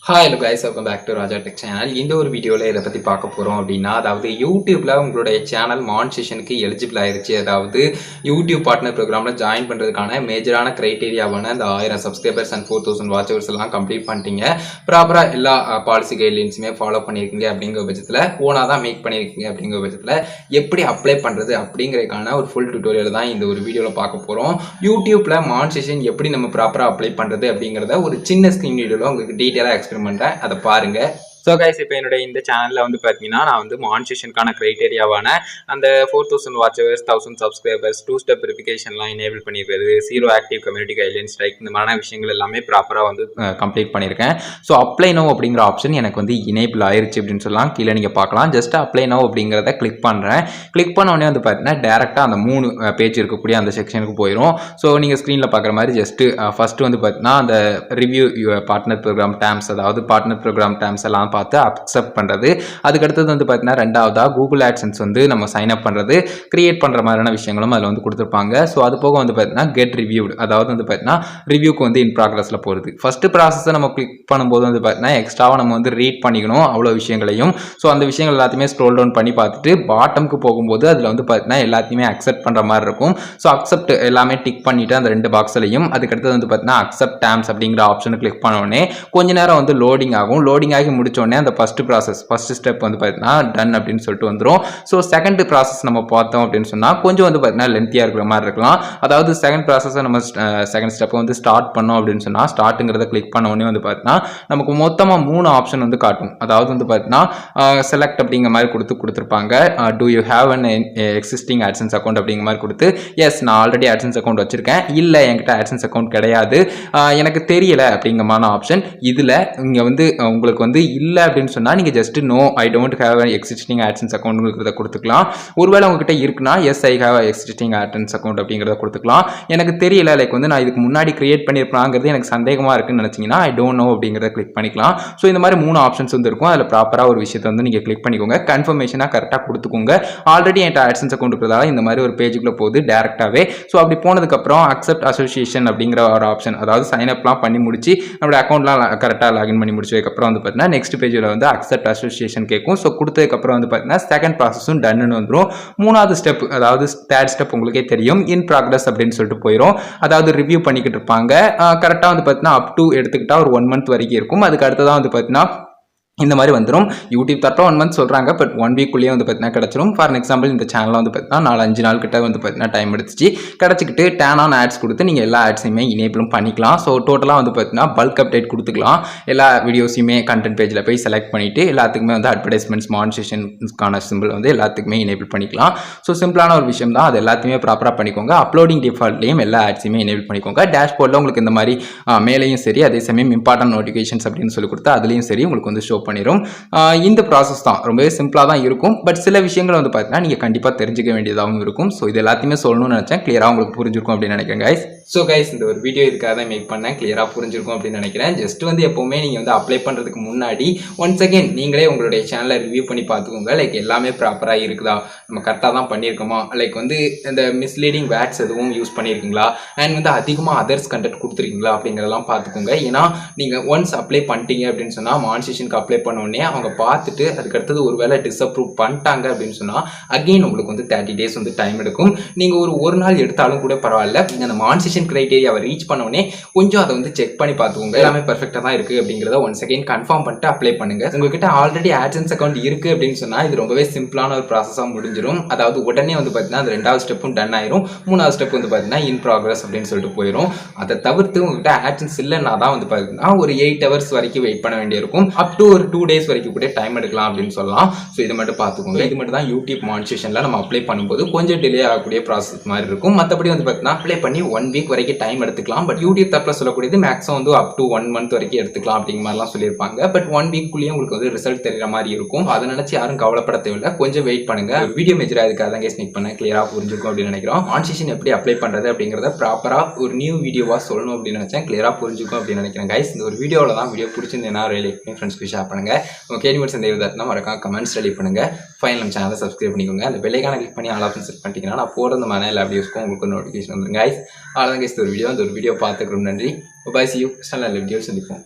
Hello guys, welcome back to Raja Tech channel. இந்த ஒரு வீடியோல இத பத்தி பார்க்க போறோம் அப்படினா அதாவது YouTubeல உங்களுடைய சேனல் மானிட்டைசேஷனுக்கு எலிஜிபிள் ஆயிருச்சு. அதாவது YouTube பார்ட்னர் புரோகிராம்ல ஜாயின் பண்றதுக்கான மேஜரான கிரைட்டீரியாவான அந்த 1000 சப்ஸ்கிரைபர்ஸ் and 4000 வாட்ச் ஹவர்ஸ் எல்லாம் கம்ப்ளீட் பண்ணிட்டீங்க. ப்ராப்பரா எல்லா பாலிசி கைட்லைன்ஸுமே ஃபாலோ பண்ணிருக்கீங்க அப்படிங்கிற பட்சத்துல ஓனா தான் மேக் பண்ணிருக்கீங்க அப்படிங்கிற பட்சத்துல எப்படி அப்ளை பண்றது அப்படிங்கறதுக்கான ஒரு ஃபுல் டியூட்டோரியல் தான் இந்த ஒரு வீடியோல பார்க்க போறோம். YouTubeல மானிட்டைசேஷன் எப்படி நம்ம ப்ராப்பரா அப்ளை பண்றது அப்படிங்கறத ஒரு சின்ன ஸ்கிரீன் வீடியோல உங்களுக்கு டீடைலா எக்ஸ்பிளைன் பண்றேன். அதை பாருங்க. ஸோ கைஸ், இப்போ என்னுடைய இந்த சேனலில் வந்து பார்த்தீங்கன்னா நான் வந்து மானிட்டைசேஷனுக்கான கிரைட்டீரியாவான அந்த 4000 வாட்ச் ஹவர்ஸ், 1000 சப்ஸ்கிரைபர்ஸ், 2 ஸ்டெப் வெரிஃபிகேஷன்லாம் எனேபிள் பண்ணியிருக்கிறது, 0 ஆக்டிவ் கம்யூனிட்டி கைட்லைன்ஸ் ஸ்ட்ரைக், இந்த மாதிரியான விஷயங்கள் எல்லாமே ப்ராப்பராக வந்து கம்ப்ளீட் பண்ணியிருக்கேன். ஸோ அப்ளை நோ அப்படிங்கிற ஆப்ஷன் எனக்கு வந்து எனேபிள் ஆயிருச்சு அப்படின்னு சொல்லலாம். கீழே நீங்கள் பார்க்கலாம். ஜஸ்ட் அப்ளை நோ அப்படிங்கிறத கிளிக் பண்ணுறேன். கிளிக் பண்ண உடனே வந்து பார்த்தீங்கன்னா டேரெக்டாக அந்த 3 பேஜ் இருக்கக்கூடிய அந்த செக்ஷனுக்கு போயிடும். ஸோ நீங்கள் ஸ்க்ரீனில் பார்க்குற மாதிரி ஜஸ்ட்டு ஃபஸ்ட்டு வந்து பார்த்தீங்கன்னா அந்த ரிவ்யூ பார்ட்னர் ப்ரோக்ராம் டேர்ம்ஸ், அதாவது பார்ட்னர் ப்ரோக்ராம் டேர்ம்ஸ் எல்லாம் பார்த்து அக்செப்ட் பண்றது. அதுக்கு அடுத்தது வந்து பார்த்தீங்கன்னா ரெண்டாவதா கூகுள் ஆட்சன்ஸ் வந்து நம்ம சைன் அப் பண்றது, கிரியேட் பண்ற மாதிரியான விஷயங்களும் அதில் வந்து கொடுத்துருப்பாங்க. ஸோ அது போக வந்து பார்த்தீங்கன்னா கெட் ரிவ்யூடு, அதாவது வந்து பார்த்தீங்கன்னா ரிவ்யூக்கு வந்து இன் ப்ராக்ரஸ்ல போகிறது. ஃபர்ஸ்ட் ப்ராசஸை நம்ம கிளிக் பண்ணும்போது வந்து பார்த்தீங்கன்னா எக்ஸ்ட்ராவாக நம்ம வந்து ரீட் பண்ணிக்கணும் அவ்வளோ விஷயங்களையும். ஸோ அந்த விஷயங்கள் எல்லாத்தையுமே ஸ்க்ரோல் டவுன் பண்ணி பார்த்துட்டு பாட்டமுக்கு போகும்போது அதில் வந்து பார்த்தீங்கன்னா எல்லாத்தையுமே அக்செப்ட் பண்ற மாதிரி இருக்கும். ஸோ அக்செப்ட் எல்லாமே டிக் பண்ணிட்டு அந்த 2 பாக்ஸ்லையும் அதுக்கடுத்தது வந்து பார்த்தீங்கன்னா அக்செப்ட் டேர்ம்ஸ் அப்படிங்கிற ஆப்ஷனை கிளிக் பண்ண உடனே கொஞ்ச நேரம் வந்து லோடிங் ஆகும். லோடிங் ஆகி முடிச்ச உடனே அந்த ஃபர்ஸ்ட் ஸ்டெப் வந்து பார்த்தீங்கன்னா டன் அப்படின்னு சொல்லிட்டு வந்துடும். ஸோ செகண்ட் ப்ராசஸ் நம்ம பார்த்தோம் அப்படின்னு சொன்னால் கொஞ்சம் வந்து பார்த்தீங்கன்னா லென்த்தியாக இருக்கிற மாதிரி இருக்கலாம். அதாவது செகண்ட் ப்ராசஸை நம்ம செகண்ட் ஸ்டெப்பை வந்து ஸ்டார்ட் பண்ணோம் அப்படின்னு சொன்னால் ஸ்டார்ட்டுங்கிறத கிளிக் பண்ண உடனே வந்து பார்த்தீங்கன்னா நமக்கு மொத்தமாக 3 ஆப்ஷன் வந்து காட்டும். அதாவது வந்து பார்த்தீங்கன்னா செலக்ட் அப்படிங்கிற மாதிரி கொடுத்துருப்பாங்க. Do you have an existing audience account அப்படிங்கிற மாதிரி கொடுத்து எஸ் நான் ஆல்ரெடி ஆட்சன்ஸ் அக்கௌண்ட் வச்சிருக்கேன், இல்லை என்கிட்ட ஆட்சன்ஸ் அக்கௌண்ட் கிடையாது, எனக்கு தெரியல அப்படிங்கிற மாதிரி ஆப்ஷன். இதில் இங்கே வந்து உங்களுக்கு வந்து இல்லை அப்படின்னு சொன்னால் நீங்கள் just no I don't have existing audience அக்கௌண்ட்ங்கிறத கொடுத்துக்கலாம். ஒருவேளை உங்ககிட்ட இருக்குன்னா yes I have existing audience account அப்படிங்கிறத கொடுத்துக்கலாம். எனக்கு தெரியல, லைக் வந்து நான் இதுக்கு முன்னாடி கிரியேட் பண்ணியிருப்பாங்கிறது எனக்கு சந்தேகமாக இருக்குன்னு நினச்சிங்கன்னா ஐ டோன்ட் நோ அப்படிங்கிறத கிளிக் பண்ணிக்கலாம். ஸோ இந்த மாதிரி 3 ஆப்ஷன்ஸ் வந்து இருக்கும். அதில் ப்ராப்பராக ஒரு விஷயத்தை வந்து நீங்கள் கிளிக் பண்ணிக்கோங்க. கன்ஃபர்மேஷனாக கரெக்டாக கொடுத்துக்கோங்க. ஆல்ரெடி என்கிட்ட ஆட்சன்ஸ் அக்கௌண்ட் இருக்கிறதால இந்த மாதிரி ஒரு பேஜுக்குள்ள போகுது டேரெக்டாகவே. ஸோ அப்படி போனதுக்கப்புறம் அக்செப்ட் அசோசியேஷன் அப்படிங்கிற ஒரு ஆப்ஷன், அதாவது சைன் அப்லாம் பண்ணி முடிச்சு நம்மளோட அக்கௌண்ட்லாம் கரெக்டாக லாகின் பண்ணி முடிச்சதுக்கப்புறம் வந்து பார்த்தீங்கன்னா நெக்ஸ்ட் பேஜில் வந்து அக்செப்ட் அசோசியேஷன் கேட்கும். ஸோ கொடுத்ததுக்கப்புறம் வந்து பார்த்தீங்கன்னா செகண்ட் ப்ராசஸும் டன்னு வந்துடும். 3வது ஸ்டெப், அதாவது தேர்ட் ஸ்டெப் உங்களுக்கே தெரியும், இன் ப்ராக்ரஸ் அப்படின்னு சொல்லிட்டு போயிடும். அதாவது ரிவ்யூ பண்ணிக்கிட்டு இருப்பாங்க. கரெக்டாக வந்து பார்த்தீங்கன்னா அப் டு எடுத்துக்கிட்டா ஒரு 1 மந்த் வரைக்கும் இருக்கும். அதுக்கு அடுத்ததான் வந்து பார்த்தீங்கன்னா இந்த மாதிரி வந்துடும். யூடியூப் தட்டா 1 மந்த் சொல்கிறாங்க, பட் 1 வீக்குள்ளேயே வந்து பார்த்தீங்கன்னா கிடச்சிரும். ஃபார் எக்ஸாம்பிள் இந்த சேனலில் வந்து பார்த்தீங்கன்னா 4-5 நாள் கிட்ட வந்து பார்த்தீங்கன்னா டைம் எடுத்துச்சு. கிடச்சிக்கிட்டு டேன் ஆன் ஆட்ஸ் கொடுத்து நீங்கள் எல்லா ஆட்ஸையுமே இனேபிளும் பண்ணிக்கலாம். ஸோ டோட்டலாக வந்து பார்த்தீங்கன்னா பல்க் அப்டேட் கொடுத்துக்கலாம். எல்லா வீடியோஸையுமே கண்டென்ட் பேஜில் போய் செலக்ட் பண்ணிவிட்டு எல்லாத்துக்குமே வந்து அட்வர்டைஸ்மெண்ட்ஸ் மானிட்டைசேஷனுக்கான சிம்பிள் வந்து எல்லாத்துக்குமே இனேபிள் பண்ணிக்கலாம். ஸோ சிம்பிளான ஒரு விஷயம் தான். அது எல்லாத்தையுமே ப்ராப்பராக பண்ணிக்கோங்க. அப்லோடிங் டிஃபால்ட்லேயும் எல்லா ஆட்ஸையுமே இனேபிள் பண்ணிக்கோங்க. டேஷ்போர்டில் உங்களுக்கு இந்த மாதிரி மேலேயும் சரி, அதே சமயம் இம்பார்ட்டன்ட் நோட்டிஃபிகேஷன்ஸ் அப்படின்னு சொல்லி கொடுத்தா அதுலேயும் சரி உங்களுக்கு வந்து ஷோ பண்ணிடும். இந்த ப்ராசஸ் தான் ரொம்பவே சிம்பிளாக தான் இருக்கும். பட் சில விஷயங்கள் வந்து பார்த்தீங்கன்னா நீங்கள் கண்டிப்பாக தெரிஞ்சுக்க வேண்டியதாகவும் இருக்கும். ஸோ இது எல்லாத்தையுமே சொல்லணும்னு நினச்சேன். கிளியராக உங்களுக்கு புரிஞ்சிருக்கும் அப்படின்னு நினைக்கிறேன் கைஸ். ஸோ கைஸ், இந்த ஒரு வீடியோ இதுக்காக தான் மேக் பண்ணேன். கிளியராக புரிஞ்சிருக்கும் அப்படின்னு நினைக்கிறேன். ஜஸ்ட் வந்து எப்போவுமே நீங்கள் வந்து அப்ளை பண்ணுறதுக்கு முன்னாடி ஒன்ஸ் அகேன் நீங்களே உங்களுடைய சேனலை ரிவ்யூ பண்ணி பார்த்துக்கோங்க. லைக் எல்லாமே ப்ராப்பராக இருக்குதா, நம்ம கரெக்டாக தான் பண்ணியிருக்கோமா, லைக் வந்து இந்த மிஸ்லீடிங் வேர்ட்ஸ் எதுவும் யூஸ் பண்ணியிருக்கீங்களா, அண்ட் வந்து அதிகமாக அதர்ஸ் கண்டென்ட் கொடுத்துருக்கீங்களா அப்படிங்கிறதெல்லாம் பார்த்துக்கோங்க. ஏன்னா நீங்கள் ஒன்ஸ் அப்ளை பண்ணிட்டீங்க அப்படின்னு சொன்னால் மானிட்டைசேஷனுக்கு அப்ளை பண்ணோடனே அவங்க பார்த்துட்டு அதுக்கடுத்தது ஒரு வேளை டிஸ்அப்ரூவ் பண்ணிட்டாங்க அப்படின்னு சொன்னால் அகெயின் உங்களுக்கு வந்து 30 days வந்து டைம் எடுக்கும். நீங்கள் ஒரு நாள் எடுத்தாலும் கூட பரவாயில்ல. நீங்கள் அந்த மானிட்டைசேஷன் கிரைட்டீரியாவை ரீச் பண்ணோடனே கொஞ்சம் அதை வந்து செக் பண்ணி பார்த்துக்கோங்க. எல்லாமே பர்ஃபெக்டாக தான் இருக்குது அப்படிங்கிறத ஒன்ஸ் அகெயின் கன்ஃபார்ம் பண்ணிட்டு அப்ளை பண்ணுங்க. உங்ககிட்ட ஆல்ரெடி ஆட்சன்ஸ் அக்கௌண்ட் இருக்குது அப்படின்னு சொன்னால் இது ரொம்பவே சிம்பிளான ஒரு ப்ராசஸாக முடிஞ்சிடும். அதாவது உடனே வந்து பார்த்தீங்கன்னா அந்த 2வது ஸ்டெப்பும் டன் ஆயிரும். 3வது ஸ்டெப் வந்து பார்த்தீங்கன்னா இன் ப்ராக்ரஸ் அப்படின்னு சொல்லிட்டு போயிடும். அதை தவிர்த்து உங்ககிட்ட ஆட்சன்ஸ் இல்லைன்னா தான் வந்து பார்த்தீங்கன்னா ஒரு 8 hours வரைக்கும் வெயிட் பண்ண வேண்டியிருக்கும். அப் டு ஒரு 2 days வரைக்கும் கூட டைம் எடுக்கலாம் அப்படின்னு சொல்லலாம். ஸோ இது மட்டும் பார்த்துக்கோங்க. இது மட்டும் தான் யூடியூப் மானிட்டைசேஷனில் நம்ம அப்ளை பண்ணும்போது கொஞ்சம் டிலே ஆகக்கூடிய ப்ராசஸ் மாதிரி இருக்கும். மற்றபடி வந்து பார்த்தீங்கன்னா அப்ளை பண்ணி 1 வீக் வரைக்கும் டைம் எடுத்துக்கலாம். பட் யூடியூப் தரப்பில் சொல்லக்கூடியது மேக்ஸிமம் வந்து அப் டு 1 மந்த் வரைக்கும் எடுத்துக்கலாம் அப்படிங்கிற மாதிரிலாம் சொல்லியிருப்பாங்க. பட் 1 வீக்குள்ளேயே உங்களுக்கு வந்து ரிசல்ட் தெரிகிற மாதிரி இருக்கும். அதை நினச்சி யாரும் கவலைப்பட தேவையில்லை. கொஞ்சம் வெயிட் பண்ணுங்க. வீடியோ மேஜராக இதுக்காக தான் கேஸ் மேக் பண்ண கிளியராக புரிஞ்சுக்கும் அப்படின்னு நினைக்கிறோம். மானிட்டைசேஷன் எப்படி அப்ளை பண்ணுறது அப்படிங்கிறத ப்ராப்பராக ஒரு நியூ வீடியோவாக சொல்லணும் அப்படின்னு நினச்சேன். கிளியராக புரிஞ்சுக்கும் அப்படின்னு நினைக்கிறேன் கைஸ். இந்த ஒரு வீடியோவில் தான் வீடியோ பிடிச்சிருந்தேன்னா ஃப்ரெண்ட்ஸ்க்கு ஷேர் பண்ணுங்க. ஓகே, சந்தேகம் மறக்காம கமெண்ட்ஸ் ரெடி பண்ணுங்க. ஃபைனல் நம்ம சேனலை சப்ஸ்கிரைப் பண்ணிக்கோங்க. அந்த பெல்லைக்கான கிளிக் பண்ணி ஆல் ஆப்ஷன் செட் பண்ணிட்டீங்கன்னா நான் போகிற மாதிரி எல்லா வீடியோஸ்க்கும் உங்களுக்கு நோட்டிஃபிகேஷன் வந்துடும் கைஸ். அவ்வளோதான் கைஸ், ஒரு வீடியோ பார்த்துக்கிறோம். நன்றி. பாய், see you. நல்ல வீடியோ சந்திப்போம்.